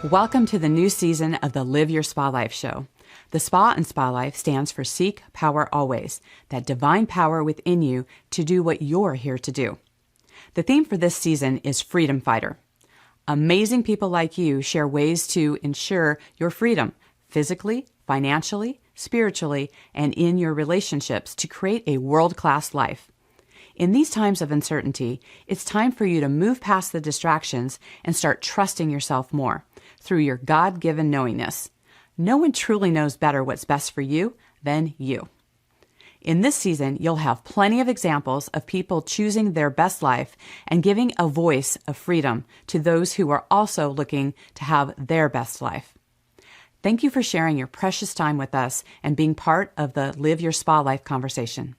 Welcome to the new season of the Live Your Spa Life show. The Spa in Spa Life stands for Seek Power Always, that divine power within you to do what you're here to do. The theme for this season is Freedom Fighter. Amazing people like you share ways to ensure your freedom physically, financially, spiritually, and in your relationships to create a world-class life. In these times of uncertainty, it's time for you to move past the distractions and start trusting yourself more through your God-given knowingness. No one truly knows better what's best for you than you. In this season, you'll have plenty of examples of people choosing their best life and giving a voice of freedom to those who are also looking to have their best life. Thank you for sharing your precious time with us and being part of the Live Your Spa Life conversation.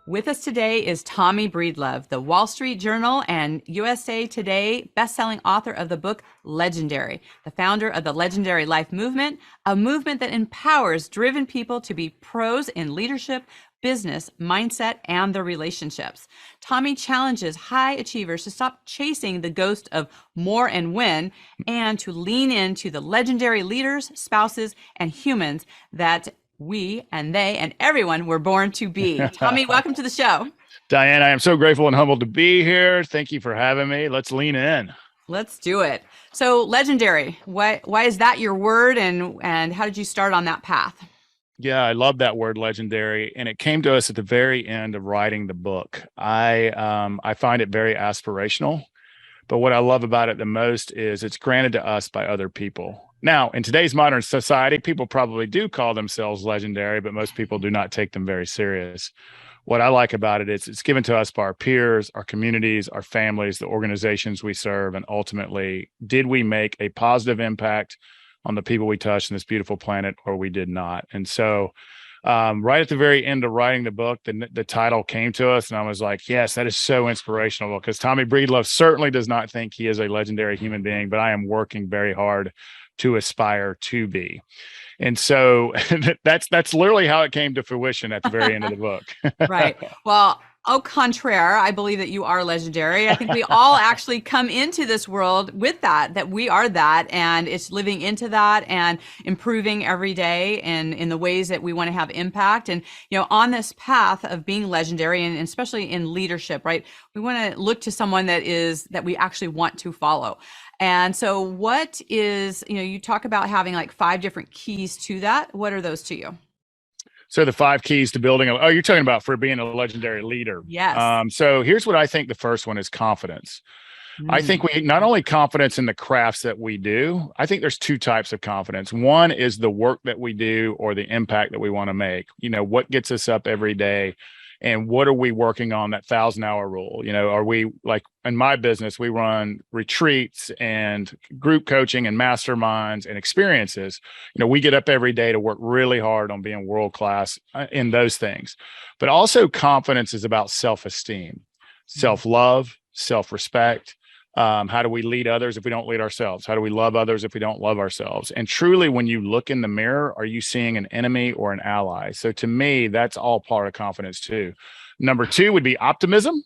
With us today is Tommy Breedlove, the Wall Street Journal and USA Today best-selling author of the book Legendary, the founder of the Legendary Life Movement, a movement that empowers driven people to be pros in leadership, business, mindset, and their relationships. Tommy challenges high achievers to stop chasing the ghost of more and win and to lean into the legendary leaders, spouses, and humans that we and they and everyone were born to be. Tommy, welcome to the show. Diane, I am so grateful and humbled to be here. Thank you for having me. Let's lean in. Let's do it. So legendary, why is that your word and how did you start on that path? Yeah, I love that word legendary. And it came to us at the very end of writing the book. I find it very aspirational. But what I love about it the most is it's granted to us by other people. Now, in today's modern society, people probably do call themselves legendary, but most people do not take them very serious. What I like about it is it's given to us by our peers, our communities, our families, the organizations we serve, and ultimately, did we make a positive impact on the people we touched in this beautiful planet, or we did not? And so right at the very end of writing the book, the title came to us, and I was like, yes, that is so inspirational, because Tommy Breedlove certainly does not think he is a legendary human being, but I am working very hard to aspire to be. And so that's literally how it came to fruition at the very end of the book. Right. Well, au contraire, I believe that you are legendary. I think we all actually come into this world with that we are that, and it's living into that and improving every day and in the ways that we want to have impact. And, on this path of being legendary, and especially in leadership, right? We want to look to someone that we actually want to follow. And so what is, you talk about having like 5 different keys to that. What are those to you? So the 5 keys to building you're talking about for being a legendary leader. Yes. So here's what I think the first one is: confidence. I think we not only confidence in the crafts that we do. I think there's 2 types of confidence. One is the work that we do or the impact that we want to make. What gets us up every day, and what are we working on, that 1,000-hour rule? Are we, like in my business, we run retreats and group coaching and masterminds and experiences. We get up every day to work really hard on being world-class in those things. But also confidence is about self-esteem, self-love, self-respect. How do we lead others if we don't lead ourselves? How do we love others if we don't love ourselves? And truly, when you look in the mirror, are you seeing an enemy or an ally? So to me, that's all part of confidence too. Number 2 would be optimism.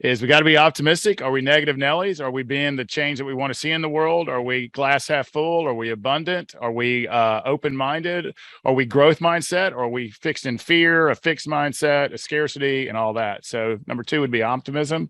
We got to be optimistic. Are we negative Nellies? Are we being the change that we want to see in the world? Are we glass half full? Are we abundant? Are we open-minded? Are we growth mindset? Or are we fixed in fear, a fixed mindset, a scarcity, and all that? So number 2 would be optimism.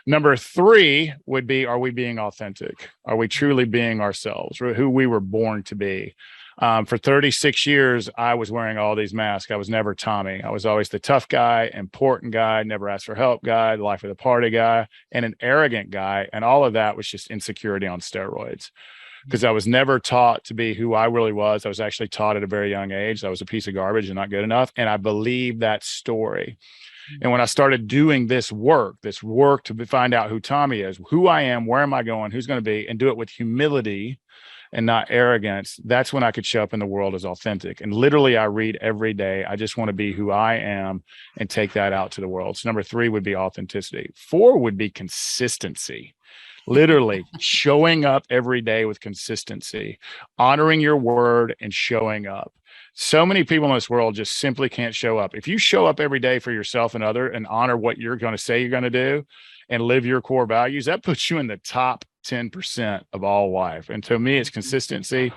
Number 3 would be, are we being authentic? Are we truly being ourselves, who we were born to be? For 36 years, I was wearing all these masks. I was never Tommy. I was always the tough guy, important guy, never asked for help guy, the life of the party guy, and an arrogant guy. And all of that was just insecurity on steroids, because I was never taught to be who I really was. I was actually taught at a very young age that I was a piece of garbage and not good enough. And I believed that story. And when I started doing this work to find out who Tommy is, who I am, where am I going, who's going to be, and do it with humility and not arrogance, that's when I could show up in the world as authentic. And literally, I read every day. I just want to be who I am and take that out to the world. So number 3 would be authenticity. 4 would be consistency. Literally showing up every day with consistency, honoring your word and showing up. So many people in this world just simply can't show up. If you show up every day for yourself and other and honor what you're going to say you're going to do and live your core values, that puts you in the top 10% of all life. And to me, it's consistency.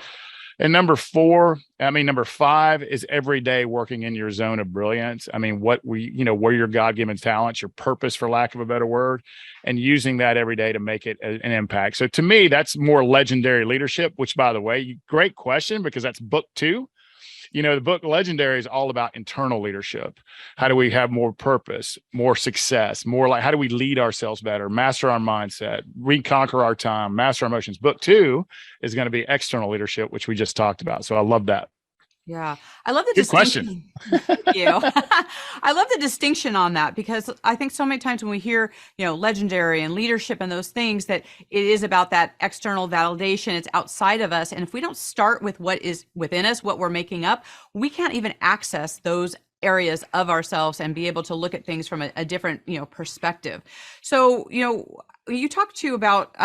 And number five is every day working in your zone of brilliance. I mean, where your God-given talents, your purpose, for lack of a better word, and using that every day to make it an impact. So to me, that's more legendary leadership, which, by the way, great question, because that's book 2. The book Legendary is all about internal leadership. How do we have more purpose, more success, more like how do we lead ourselves better, master our mindset, reconquer our time, master our emotions. Book 2 is going to be external leadership, which we just talked about. So I love that. Yeah. I love the Good distinction. question. Thank you. I love the distinction on that, because I think so many times when we hear, legendary and leadership and those things, that it is about that external validation. It's outside of us. And if we don't start with what is within us, what we're making up, we can't even access those areas of ourselves and be able to look at things from a different, perspective. So, you talked too about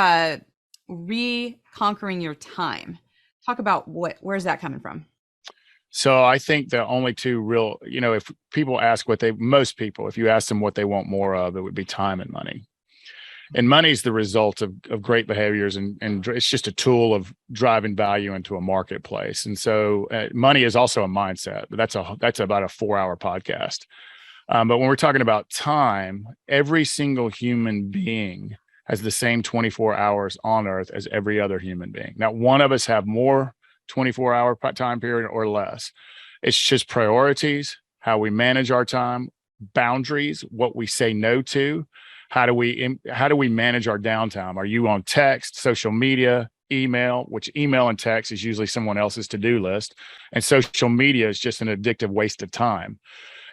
reconquering your time. Talk about where's that coming from? So I think the only two real, if people ask most people, if you ask them what they want more of, it would be time and money. And money is the result of great behaviors, and it's just a tool of driving value into a marketplace. And so money is also a mindset, but that's about a 4-hour podcast. But when we're talking about time, every single human being has the same 24 hours on earth as every other human being. Now, one of us have more 24-hour time period or less. It's just priorities, how we manage our time, boundaries, what we say no to. How do we manage our downtime? Are you on text, social media, email, which email and text is usually someone else's to-do list, and social media is just an addictive waste of time.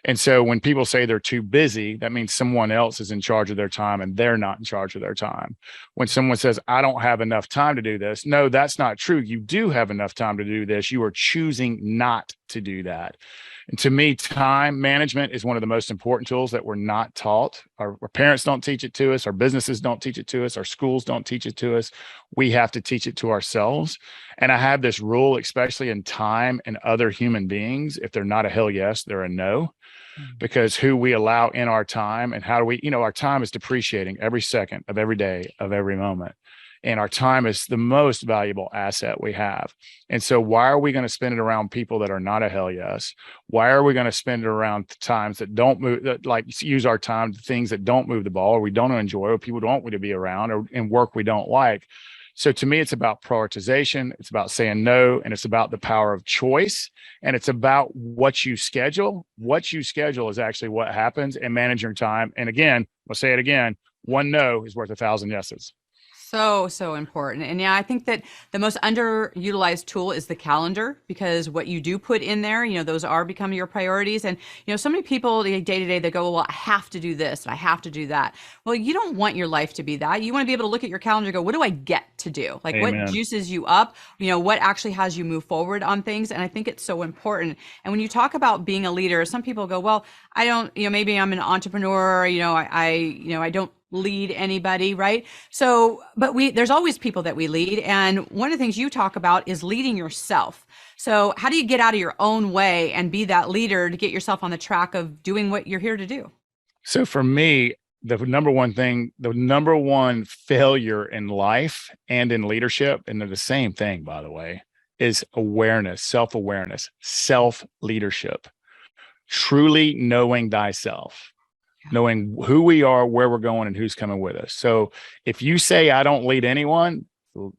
And so when people say they're too busy, that means someone else is in charge of their time and they're not in charge of their time. When someone says, I don't have enough time to do this, no, that's not true. You do have enough time to do this. You are choosing not to do that. And to me, time management is one of the most important tools that we're not taught. Our parents don't teach it to us. Our businesses don't teach it to us. Our schools don't teach it to us. We have to teach it to ourselves. And I have this rule, especially in time and other human beings. If they're not a hell yes, they're a no. Because who we allow in our time, and how do we, our time is depreciating every second of every day of every moment. And our time is the most valuable asset we have. And so why are we going to spend it around people that are not a hell yes? Why are we going to spend it around times that don't move, use our time to things that don't move the ball, or we don't enjoy, or people don't want to be around, or in work we don't like? So to me, it's about prioritization. It's about saying no, and it's about the power of choice. And it's about what you schedule. What you schedule is actually what happens, and manage your time. And again, I'll say it again, one no is worth 1,000 yeses. So important. And yeah, I think that the most underutilized tool is the calendar, because what you do put in there, those are becoming your priorities. And, so many people day to day, they go, well, I have to do this and I have to do that. Well, you don't want your life to be that. You want to be able to look at your calendar and go, what do I get to do? Like, Amen. What juices you up, what actually has you move forward on things. And I think it's so important. And when you talk about being a leader, some people go, well, I don't, maybe I'm an entrepreneur, I don't lead anybody, right? So, but there's always people that we lead. And one of the things you talk about is leading yourself. So how do you get out of your own way and be that leader to get yourself on the track of doing what you're here to do? So for me, the number one failure in life and in leadership, and they're the same thing, by the way, is awareness, self-awareness, self-leadership, truly knowing thyself. Knowing who we are, where we're going, and who's coming with us. So if you say, I don't lead anyone,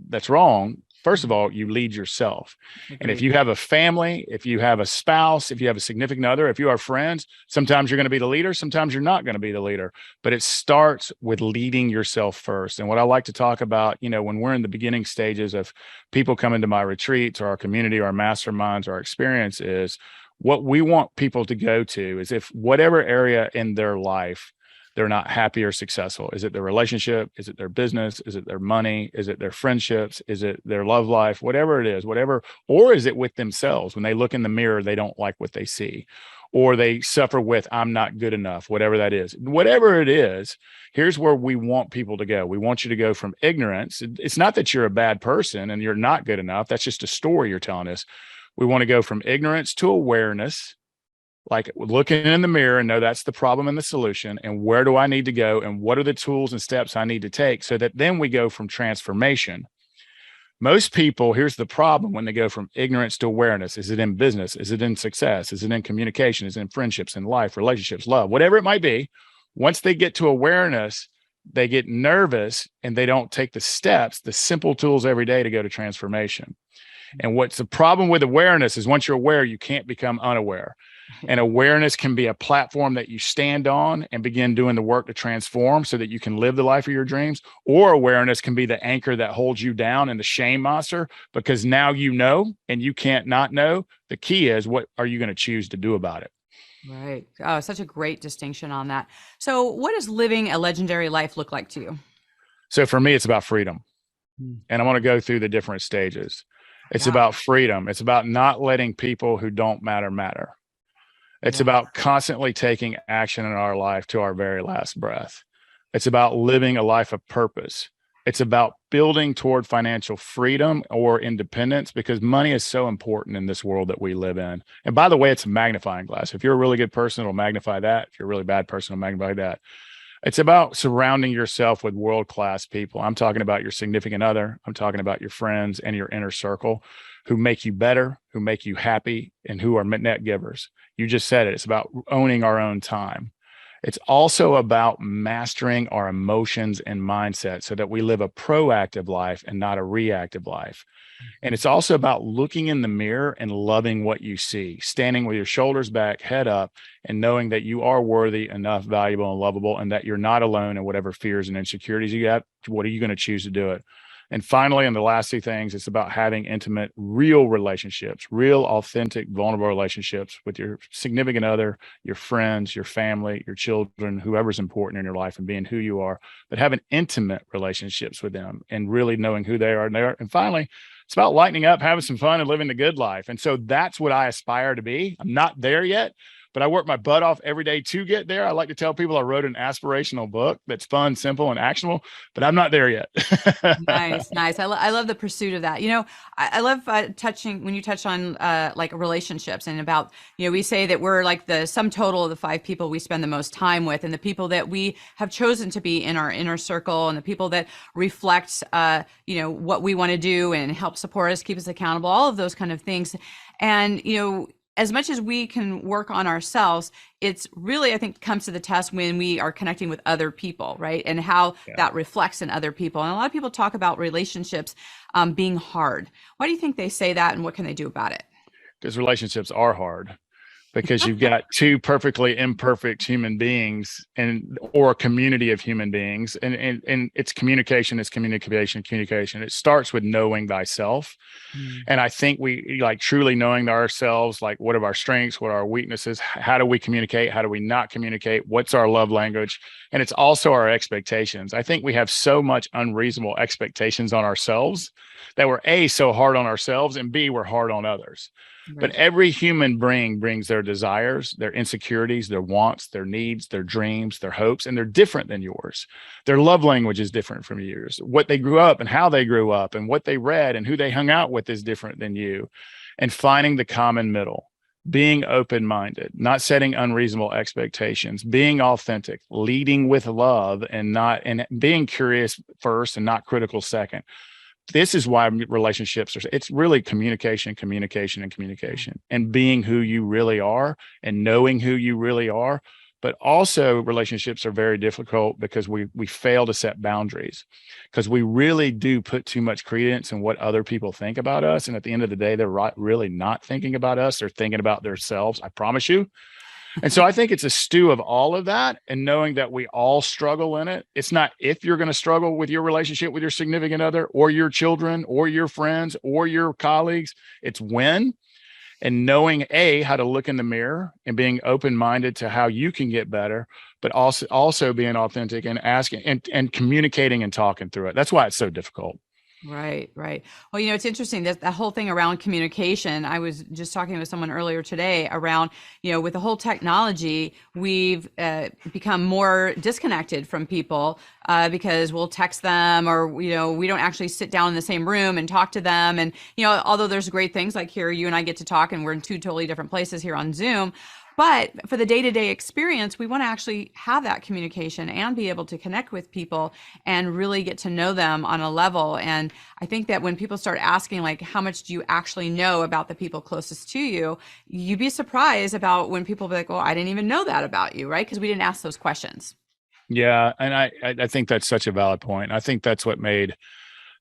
that's wrong. First of all, you lead yourself. Agreed. And if you have a family, if you have a spouse, if you have a significant other, if you are friends, sometimes you're going to be the leader, sometimes you're not going to be the leader. But it starts with leading yourself first. And what I like to talk about, when we're in the beginning stages of people coming to my retreats or our community, or our masterminds, or our experience, is what we want people to go to is, if whatever area in their life they're not happy or successful. Is it their relationship? Is it their business? Is it their money? Is it their friendships? Is it their love life? Whatever it is, or is it with themselves? When they look in the mirror, they don't like what they see, or they suffer with, I'm not good enough, whatever that is. Whatever it is, here's where we want people to go. We want you to go from ignorance. It's not that you're a bad person and you're not good enough. That's just a story you're telling us. We want to go from ignorance to awareness, like looking in the mirror and know that's the problem and the solution. And where do I need to go? And what are the tools and steps I need to take, so that then we go from transformation. Most people, here's the problem when they go from ignorance to awareness. Is it in business? Is it in success? Is it in communication? Is it in friendships, in life, relationships, love, whatever it might be? Once they get to awareness, they get nervous and they don't take the steps, the simple tools every day to go to transformation. And what's the problem with awareness is once you're aware, you can't become unaware. And awareness can be a platform that you stand on and begin doing the work to transform so that you can live the life of your dreams. Or awareness can be the anchor that holds you down and the shame monster, because now you know and you can't not know. The key is, what are you going to choose to do about it? Right. Oh, such a great distinction on that. So what does living a legendary life look like to you? So for me, it's about freedom. Hmm. And I want to go through the different stages. It's Yeah. about freedom. It's about not letting people who don't matter. It's Yeah. about constantly taking action in our life to our very last breath. It's about living a life of purpose. It's about building toward financial freedom or independence, because money is so important in this world that we live in. And by the way, it's a magnifying glass. If you're a really good person, it'll magnify that. If you're a really bad person, it'll magnify that. It's about surrounding yourself with world-class people. I'm talking about your significant other. I'm talking about your friends and your inner circle who make you better, who make you happy, and who are net givers. You just said it. It's about owning our own time. It's also about mastering our emotions and mindset so that we live a proactive life and not a reactive life. And it's also about looking in the mirror and loving what you see, standing with your shoulders back, head up, and knowing that you are worthy, enough, valuable, and lovable, and that you're not alone in whatever fears and insecurities you have. What are you going to choose to do it? And finally, and the last two things, it's about having intimate, real relationships, real, authentic, vulnerable relationships with your significant other, your friends, your family, your children, whoever's important in your life, and being who you are, but having intimate relationships with them and really knowing who they are. And finally, it's about lightening up, having some fun, and living the good life. And so that's what I aspire to be. I'm not there yet, but I work my butt off every day to get there. I like to tell people I wrote an aspirational book that's fun, simple, and actionable, but I'm not there yet. Nice, nice. I love the pursuit of that. I love touching when you touch on like relationships and about, we say that we're like the sum total of the 5 people we spend the most time with, and the people that we have chosen to be in our inner circle, and the people that reflect, what we want to do and help support us, keep us accountable, all of those kind of things. And, as much as we can work on ourselves, it's really, I think, comes to the test when we are connecting with other people, right? And how that reflects in other people. And a lot of people talk about relationships being hard. Why do you think they say that, and what can they do about it? Because relationships are hard. Because you've got 2 perfectly imperfect human beings or a community of human beings. And it's communication. It starts with knowing thyself. And I think we like truly knowing ourselves, like what are our strengths, what are our weaknesses, how do we communicate, how do we not communicate, what's our love language? And it's also our expectations. I think we have so much unreasonable expectations on ourselves that we're A, so hard on ourselves, and B, we're hard on others. Right. But every human being brings their desires, their insecurities, their wants, their needs, their dreams, their hopes, and they're different than yours. Their love language is different from yours. What they grew up and how they grew up and what they read and who they hung out with is different than you. And finding the common middle, being open-minded, not setting unreasonable expectations, being authentic, leading with love, and being curious first and not critical second. This is why relationships it's really communication, and being who you really are and knowing who you really are. But also relationships are very difficult because we fail to set boundaries, because we really do put too much credence in what other people think about us. And at the end of the day, they're really not thinking about us. They're thinking about themselves. I promise you. And so I think it's a stew of all of that, and knowing that we all struggle in it. It's not if you're going to struggle with your relationship with your significant other or your children or your friends or your colleagues. It's when, and knowing how to look in the mirror and being open-minded to how you can get better, but also being authentic and asking and communicating and talking through it. That's why it's so difficult. Right, right. Well, you know, it's interesting that whole thing around communication. I was just talking with someone earlier today around, you know, with the whole technology, we've become more disconnected from people because we'll text them, or, you know, we don't actually sit down in the same room and talk to them. And, you know, although there's great things like here, you and I get to talk and we're in two totally different places here on Zoom. But for the day-to-day experience, we want to actually have that communication and be able to connect with people and really get to know them on a level. And I think that when people start asking, like, how much do you actually know about the people closest to you, you'd be surprised about when people be like, oh, I didn't even know that about you, right? Because we didn't ask those questions. Yeah, and I think that's such a valid point. I think that's what made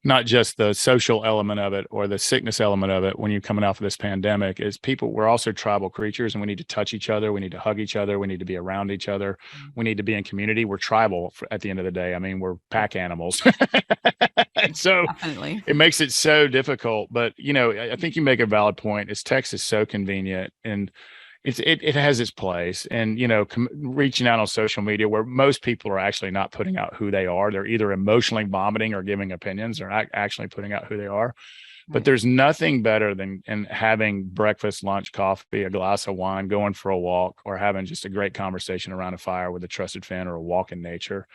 not just the social element of it or the sickness element of it when you're coming off of this pandemic is people, we're also tribal creatures, and we need to touch each other. We need to hug each other. We need to be around each other. We need to be in community. We're tribal at the end of the day. I mean, we're pack animals. And so Definitely. it makes it so difficult. But, you know, I think you make a valid point. Is text is so convenient, and it has its place. And, you know, reaching out on social media where most people are actually not putting out who they are. They're either emotionally vomiting or giving opinions, or not actually putting out who they are. But Right. there's nothing better than having breakfast, lunch, coffee, a glass of wine, going for a walk, or having just a great conversation around a fire with a trusted friend, or a walk in nature.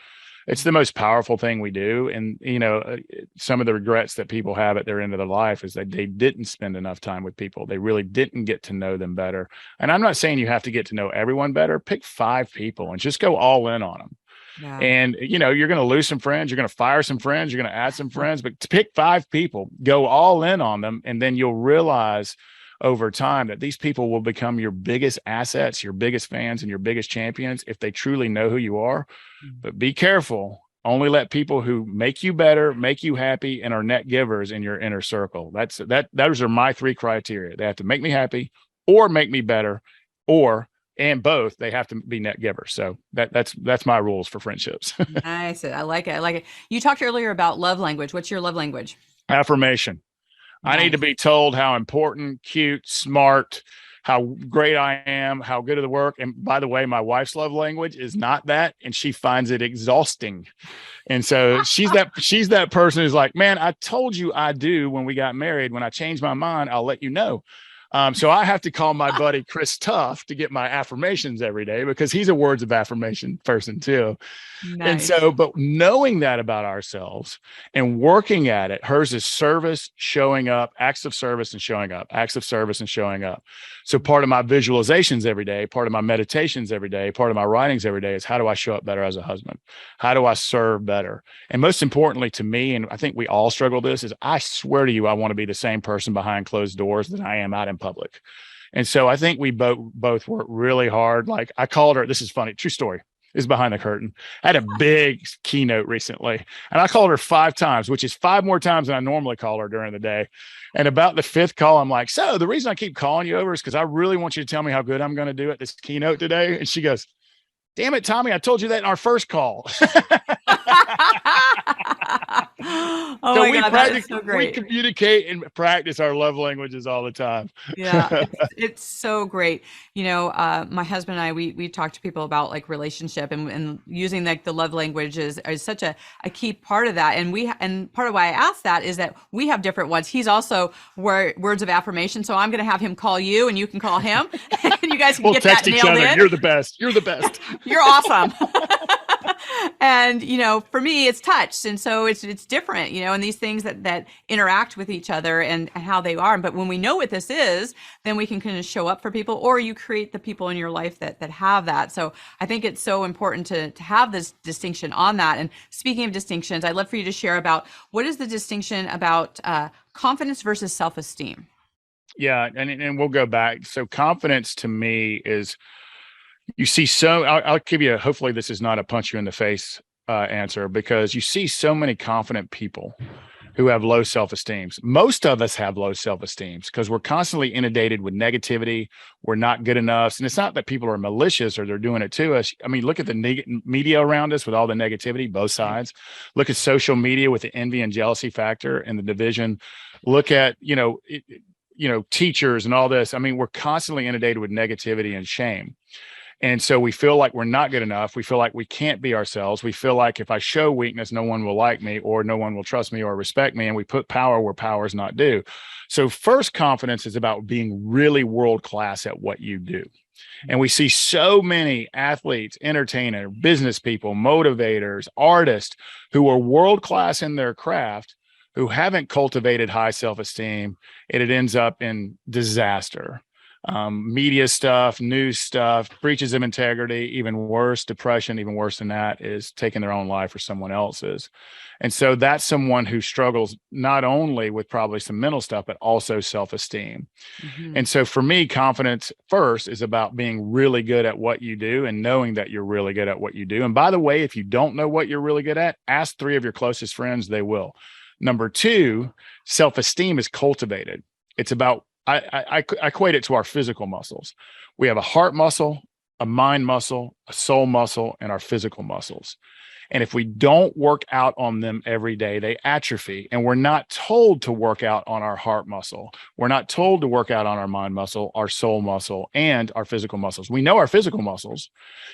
It's the most powerful thing we do. And, you know, some of the regrets that people have at their end of their life is that they didn't spend enough time with people. They really didn't get to know them better. And I'm not saying you have to get to know everyone better. Pick 5 people and just go all in on them. Yeah. And, you know, you're going to lose some friends, you're going to fire some friends, you're going to add some friends, but to pick 5 people, go all in on them. And then you'll realize over time that these people will become your biggest assets, your biggest fans, and your biggest champions if they truly know who you are. But be careful. Only let people who make you better, make you happy, and are net givers in your inner circle. Those are my 3 criteria. They have to make me happy, or make me better, and both. They have to be net givers. So that's my rules for friendships. Nice. I like it. I like it. You talked earlier about love language. What's your love language? Affirmation. I need to Nice. be told how important, cute, smart, how great I am, how good at the work. And by the way, my wife's love language is not that, and she finds it exhausting. And so she's that person who's like, man, I told you I do when we got married. When I change my mind, I'll let you know. So I have to call my buddy Chris Tuff to get my affirmations every day, because he's a words of affirmation person too. And Nice. so, but knowing that about ourselves and working at it, hers is service, showing up, acts of service and showing up, acts of service and showing up. So part of my visualizations every day, part of my meditations every day, part of my writings every day is, how do I show up better as a husband? How do I serve better? And most importantly to me, and I think we all struggle with this, is I swear to you, I want to be the same person behind closed doors that I am out in public. And so I think we both work really hard. Like, I called her, this is funny, true story. Is behind the curtain. I had a big keynote recently, and I called her 5 times, which is 5 more times than I normally call her during the day. And about the 5th call, I'm like, so the reason I keep calling you over is because I really want you to tell me how good I'm going to do at this keynote today. And she goes, damn it, Tommy, I told you that in our first call. Oh So my we God, that is so we great. communicate and practice our love languages all the time. Yeah, it's so great. You know, my husband and I, we talk to people about like relationship, and using like the love language is such a key part of that. And part of why I asked that is that we have different ones. He's also words of affirmation. So I'm going to have him call you, and you can call him, and you guys can We'll get that text each nailed other. in. You're the best. You're the best. You're awesome. And, you know, for me, it's touch. And so it's different, you know, and these things that interact with each other and how they are. But when we know what this is, then we can kind of show up for people, or you create the people in your life that have that. So I think it's so important to have this distinction on that. And speaking of distinctions, I'd love for you to share about, what is the distinction about confidence versus self-esteem? Yeah. And we'll go back. So confidence to me is, you see, so I'll give you hopefully this is not a punch you in the face answer, because you see so many confident people who have low self-esteem. Most of us have low self-esteem because we're constantly inundated with negativity. We're not good enough. And it's not that people are malicious or they're doing it to us. I mean, look at the media around us with all the negativity, both sides. Look at social media with the envy and jealousy factor and the division. Look at, teachers and all this. I mean, we're constantly inundated with negativity and shame. And so we feel like we're not good enough. We feel like we can't be ourselves. We feel like if I show weakness, no one will like me, or no one will trust me or respect me. And we put power where power is not due. So first, confidence is about being really world class at what you do. And we see so many athletes, entertainers, business people, motivators, artists who are world class in their craft, who haven't cultivated high self-esteem, and it ends up in disaster. Media stuff, news stuff, breaches of integrity, even worse, depression, even worse than that is taking their own life or someone else's. And so that's someone who struggles not only with probably some mental stuff, but also self-esteem. And so for me, confidence first is about being really good at what you do and knowing that you're really good at what you do. And by the way, if you don't know what you're really good at, ask 3 of your closest friends, they will. Number 2, self-esteem is cultivated. It's about, I equate it to our physical muscles. We have a heart muscle, a mind muscle, a soul muscle, and our physical muscles. And if we don't work out on them every day, they atrophy. And we're not told to work out on our heart muscle. We're not told to work out on our mind muscle, our soul muscle, and our physical muscles. We know our physical muscles,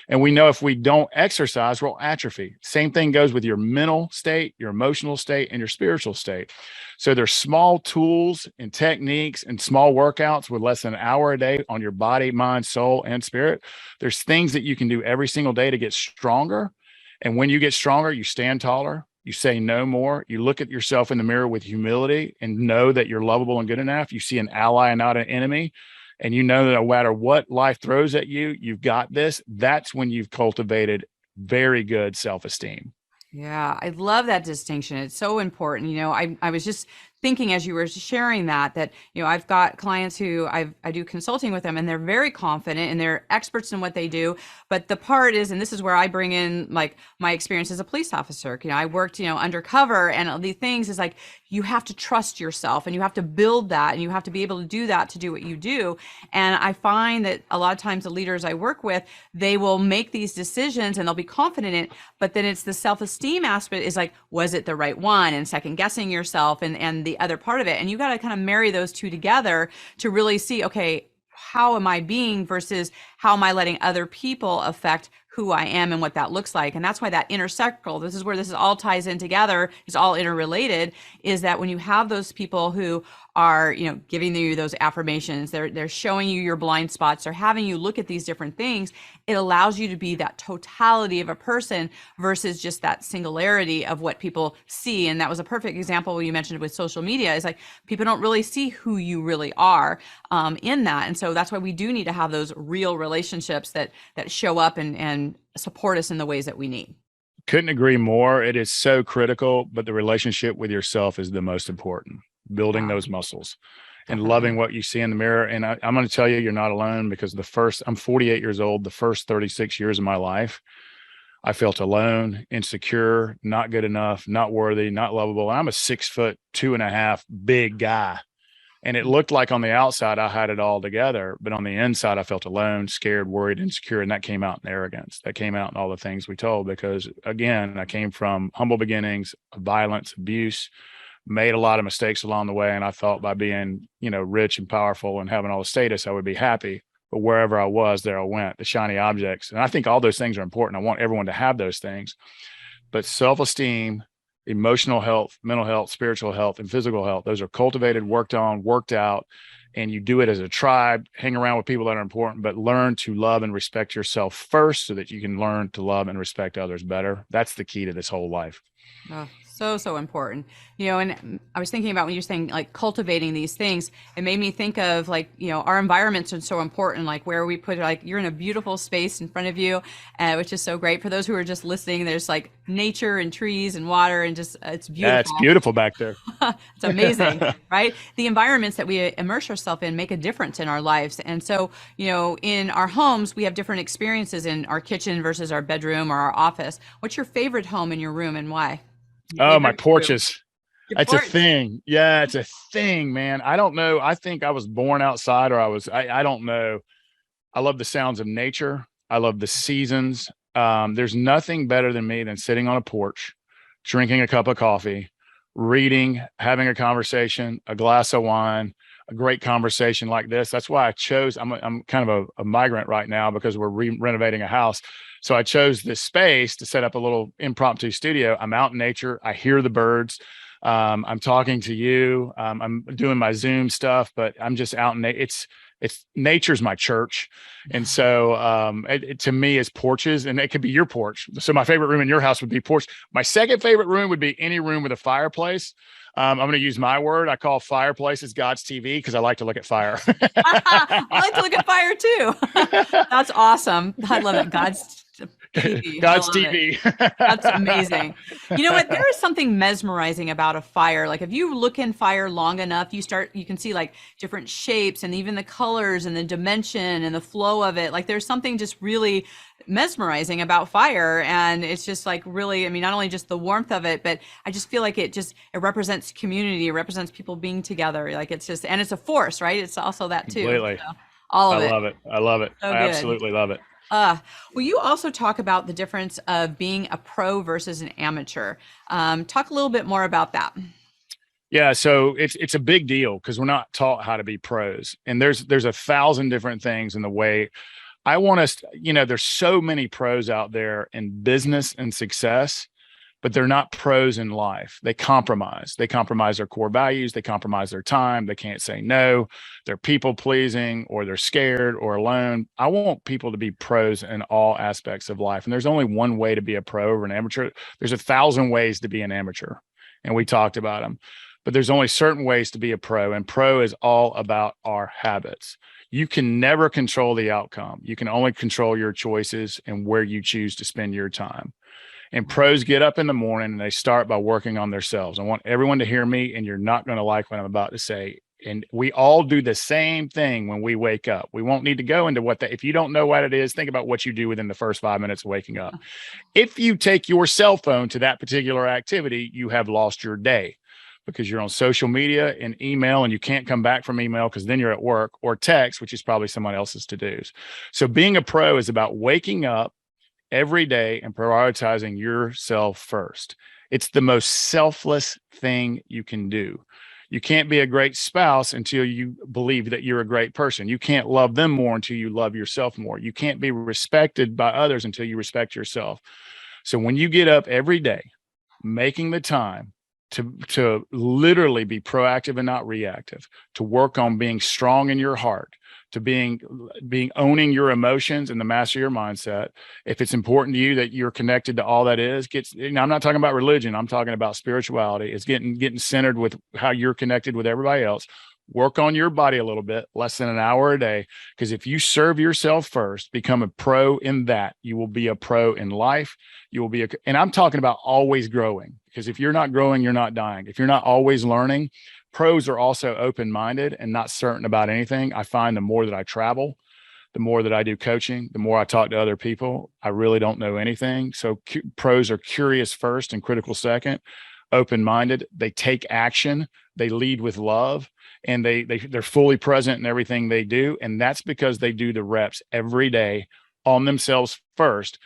and we know if we don't exercise, we'll atrophy. Same thing goes with your mental state, your emotional state, and your spiritual state. So there's small tools and techniques and small workouts with less than an hour a day on your body, mind, soul, and spirit. There's things that you can do every single day to get stronger. And when you get stronger, you stand taller, you say no more, you look at yourself in the mirror with humility and know that you're lovable and good enough. You see an ally and not an enemy. And you know that no matter what life throws at you, you've got this. That's when you've cultivated very good self-esteem. Yeah, I love that distinction. It's so important. I was just thinking as you were sharing that, I've got clients who I do consulting with them, and they're very confident and they're experts in what they do. But the part is, and this is where I bring in like my experience as a police officer. I worked, undercover, and the things is like, you have to trust yourself and you have to build that and you have to be able to do that to do what you do. And I find that a lot of times the leaders I work with, they will make these decisions and they'll be confident in it, but then it's the self-esteem aspect is like, was it the right one? And second guessing yourself and the other part of it. And you got to kind of marry those two together to really see, okay, how am I being versus how am I letting other people affect who I am and what that looks like. And that's why that inner circle, this is where this all ties in together, is all interrelated, is that when you have those people who are, giving you those affirmations, they're showing you your blind spots, they're having you look at these different things, it allows you to be that totality of a person versus just that singularity of what people see. And that was a perfect example you mentioned with social media, is like people don't really see who you really are in that. And so that's why we do need to have those real relationships that show up and support us in the ways that we need. Couldn't agree more. It is so critical, but the relationship with yourself is the most important. Building those muscles and loving what you see in the mirror. And I'm going to tell you, you're not alone, because I'm 48 years old. The first 36 years of my life, I felt alone, insecure, not good enough, not worthy, not lovable. And I'm a 6'2.5" big guy. And it looked like on the outside, I had it all together, but on the inside, I felt alone, scared, worried, insecure. And that came out in arrogance. That came out in all the things we told, because again, I came from humble beginnings, violence, abuse, made a lot of mistakes along the way. And I thought by being, rich and powerful and having all the status, I would be happy. But wherever I was, there I went, the shiny objects. And I think all those things are important. I want everyone to have those things. But self-esteem, emotional health, mental health, spiritual health, and physical health, those are cultivated, worked on, worked out. And you do it as a tribe, hang around with people that are important, but learn to love and respect yourself first so that you can learn to love and respect others better. That's the key to this whole life. Oh, so important. And I was thinking about when you're saying like cultivating these things, it made me think of like, our environments are so important, like where we put, like you're in a beautiful space in front of you, which is so great. For those who are just listening, there's like nature and trees and water and just, it's beautiful. Yeah, it's beautiful back there. It's amazing, right? The environments that we immerse ourselves in make a difference in our lives. And so, in our homes, we have different experiences in our kitchen versus our bedroom or our office. What's your favorite home in your room and why? Oh, my porches. That's a thing. Yeah, it's a thing, man. I don't know. I think I was born outside, or I don't know. I love the sounds of nature. I love the seasons. There's nothing better than me than sitting on a porch, drinking a cup of coffee, reading, having a conversation, a glass of wine, a great conversation like this. That's why I chose, I'm kind of a migrant right now because we're renovating a house. So I chose this space to set up a little impromptu studio. I'm out in nature. I hear the birds. I'm talking to you. I'm doing my Zoom stuff, but I'm just out in it's nature's my church. And so it to me is porches, and it could be your porch. So my favorite room in your house would be porch. My second favorite room would be any room with a fireplace. I'm going to use my word. I call fireplaces God's TV because I like to look at fire. I like to look at fire too. That's awesome. I love it. God's TV. God's TV. That's amazing. You know what? There is something mesmerizing about a fire. Like if you look in fire long enough, you can see like different shapes and even the colors and the dimension and the flow of it. Like there's something just really mesmerizing about fire. And it's just like really, I mean, not only just the warmth of it, but I just feel like it represents community. It represents people being together. Like it's just, and it's a force, right? It's also that too. Completely. So, all of it. I love it. I love it. So I absolutely love it. Well, you also talk about the difference of being a pro versus an amateur. Talk a little bit more about that. Yeah, so it's a big deal because we're not taught how to be pros, and there's 1,000 different things in the way. I want us, there's so many pros out there in business and success, but they're not pros in life. They compromise. They compromise their core values. They compromise their time. They can't say no. They're people pleasing, or they're scared or alone. I want people to be pros in all aspects of life. And there's only one way to be a pro or an amateur. There's 1,000 ways to be an amateur. And we talked about them, but there's only certain ways to be a pro. And pro is all about our habits. You can never control the outcome. You can only control your choices and where you choose to spend your time. And pros get up in the morning and they start by working on themselves. I want everyone to hear me, and you're not going to like what I'm about to say. And we all do the same thing when we wake up. We won't need to go into if you don't know what it is, think about what you do within the first 5 minutes of waking up. If you take your cell phone to that particular activity, you have lost your day because you're on social media and email, and you can't come back from email because then you're at work, or text, which is probably someone else's to-dos. So being a pro is about waking up every day and prioritizing yourself first. It's the most selfless thing you can do. You can't be a great spouse until you believe that you're a great person. You can't love them more until you love yourself more. You can't be respected by others until you respect yourself. So when you get up every day, making the time to literally be proactive and not reactive, to work on being strong in your heart, to being owning your emotions and the master of your mindset. If it's important to you that you're connected to all that is, I'm not talking about religion. I'm talking about spirituality. It's getting centered with how you're connected with everybody else. Work on your body a little bit, less than an hour a day. Because if you serve yourself first, become a pro in that, you will be a pro in life. You will be and I'm talking about always growing, because if you're not growing, you're not dying. If you're not always learning, pros are also open-minded and not certain about anything. I find the more that I travel, the more that I do coaching, the more I talk to other people, I really don't know anything. So pros are curious first and critical second, open-minded. They take action. They lead with love, and they're fully present in everything they do. And that's because they do the reps every day on themselves first.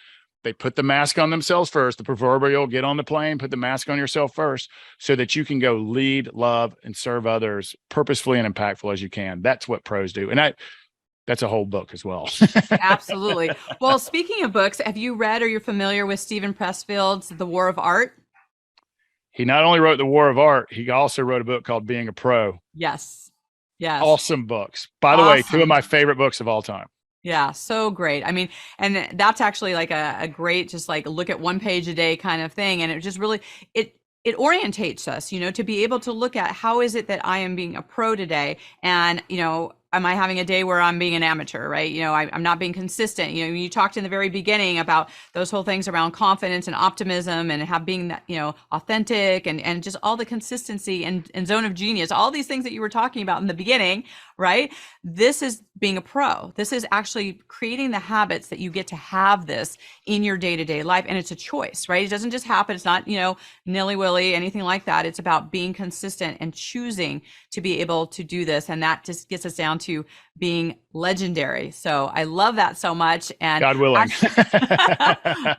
They put the mask on themselves first, the proverbial get on the plane, put the mask on yourself first, so that you can go lead, love, and serve others purposefully and impactful as you can. That's what pros do. And that's a whole book as well. Absolutely. Well, speaking of books, have you read or you're familiar with Stephen Pressfield's The War of Art? He not only wrote The War of Art, he also wrote a book called Being a Pro. Yes. Yes. Awesome books. By the way, 2 of my favorite books of all time. Yeah, so great. I mean, and that's actually like a great, just like look at one page a day kind of thing. And it just really, it orientates us, to be able to look at how is it that I am being a pro today? And, am I having a day where I'm being an amateur, right? I'm not being consistent. You talked in the very beginning about those whole things around confidence and optimism and being that, authentic and just all the consistency and zone of genius, all these things that you were talking about in the beginning, right? This is being a pro. This is actually creating the habits that you get to have this in your day-to-day life. And it's a choice, right? It doesn't just happen. It's not, nilly-willy, anything like that. It's about being consistent and choosing to be able to do this. And that just gets us down to being legendary. So I love that so much. And God willing.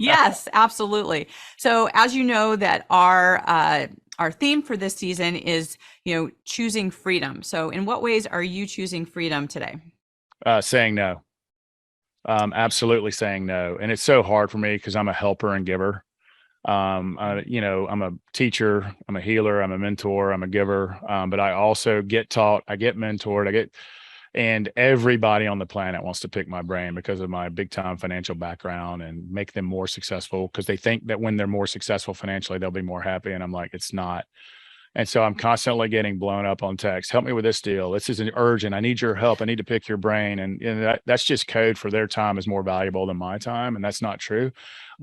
Yes, absolutely. So as you know that our our theme for this season is, choosing freedom. So in what ways are you choosing freedom today? Saying no. Absolutely saying no. And it's so hard for me because I'm a helper and giver. I'm a teacher, I'm a healer, I'm a mentor, I'm a giver. But I also get taught, I get mentored, and everybody on the planet wants to pick my brain because of my big time financial background and make them more successful because they think that when they're more successful financially, they'll be more happy. And I'm like, it's not. And so I'm constantly getting blown up on text. Help me with this deal. This is urgent. I need your help. I need to pick your brain. And that's just code for their time is more valuable than my time. And that's not true.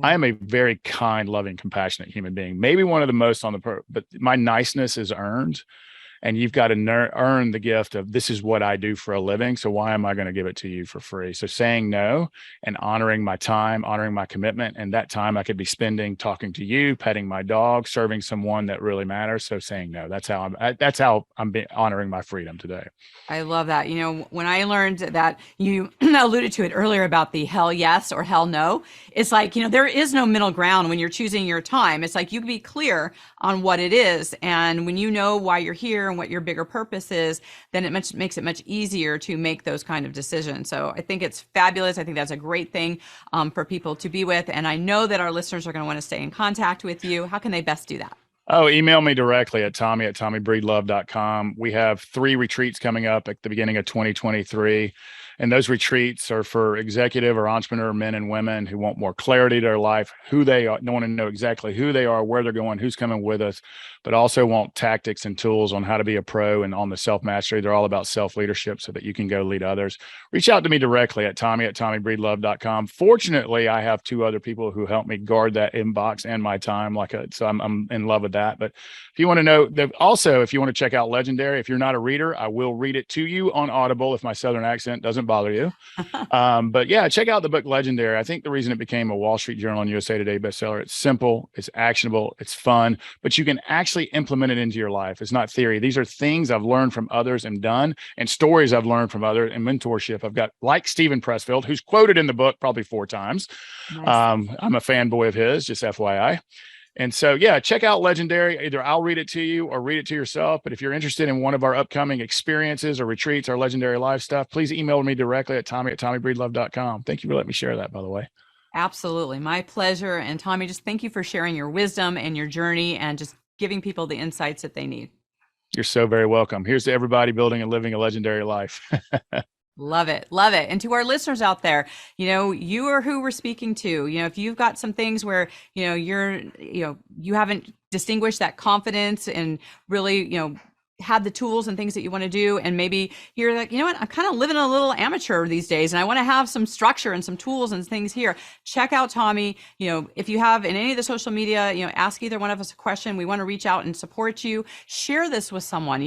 I am a very kind, loving, compassionate human being. Maybe one of the most but my niceness is earned. And you've got to earn the gift of this is what I do for a living. So why am I going to give it to you for free? So saying no and honoring my time, honoring my commitment. And that time I could be spending talking to you, petting my dog, serving someone that really matters. So saying no, that's how I'm honoring my freedom today. I love that. When I learned that you alluded to it earlier about the hell yes or hell no, it's like, there is no middle ground when you're choosing your time. It's like you can be clear on what it is. And when you know why you're here and what your bigger purpose is, then it makes it much easier to make those kind of decisions. So I think it's fabulous. I think that's a great thing for people to be with. And I know that our listeners are going to want to stay in contact with you. How can they best do that? Oh, email me directly at Tommy@TommyBreedlove.com. We have 3 retreats coming up at the beginning of 2023. And those retreats are for executive or entrepreneur men and women who want more clarity to their life, who they are, want to know exactly who they are, where they're going, who's coming with us, but also want tactics and tools on how to be a pro and on the self-mastery. They're all about self-leadership so that you can go lead others. Reach out to me directly at Tommy@TommyBreedlove.com. Fortunately, I have 2 other people who help me guard that inbox and my time. So I'm in love with that. But if you want to know, also, if you want to check out Legendary, if you're not a reader, I will read it to you on Audible if my Southern accent doesn't bother you. But yeah, check out the book Legendary. I think the reason it became a Wall Street Journal and USA Today bestseller, it's simple, it's actionable, it's fun, but you can actually implement it into your life. It's not theory. These are things I've learned from others and done, and stories I've learned from others, and mentorship I've got, like Stephen Pressfield, who's quoted in the book probably 4 times. Nice. I'm a fanboy of his, just FYI. And so, yeah, check out Legendary. Either I'll read it to you or read it to yourself. But if you're interested in one of our upcoming experiences or retreats or Legendary Live stuff, please email me directly at Tommy@TommyBreedlove.com. Thank you for letting me share that, by the way. Absolutely. My pleasure. And Tommy, just thank you for sharing your wisdom and your journey and just giving people the insights that they need. You're so very welcome. Here's to everybody building and living a legendary life. Love it. Love it. And to our listeners out there, you are who we're speaking to. If you've got some things where, you haven't distinguished that confidence and really, had the tools and things that you want to do. And maybe you're like, I'm kind of living a little amateur these days and I want to have some structure and some tools and things here. Check out Tommy. If you have in any of the social media, ask either one of us a question. We want to reach out and support you. Share this with someone.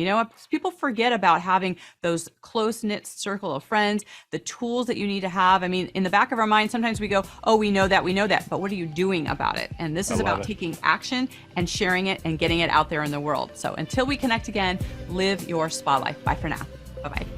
People forget about having those close-knit circle of friends, the tools that you need to have. I mean, in the back of our mind, sometimes we go, oh, we know that, but what are you doing about it? And this is about taking action and sharing it and getting it out there in the world. So until we connect again, live your spa life. Bye for now. Bye-bye.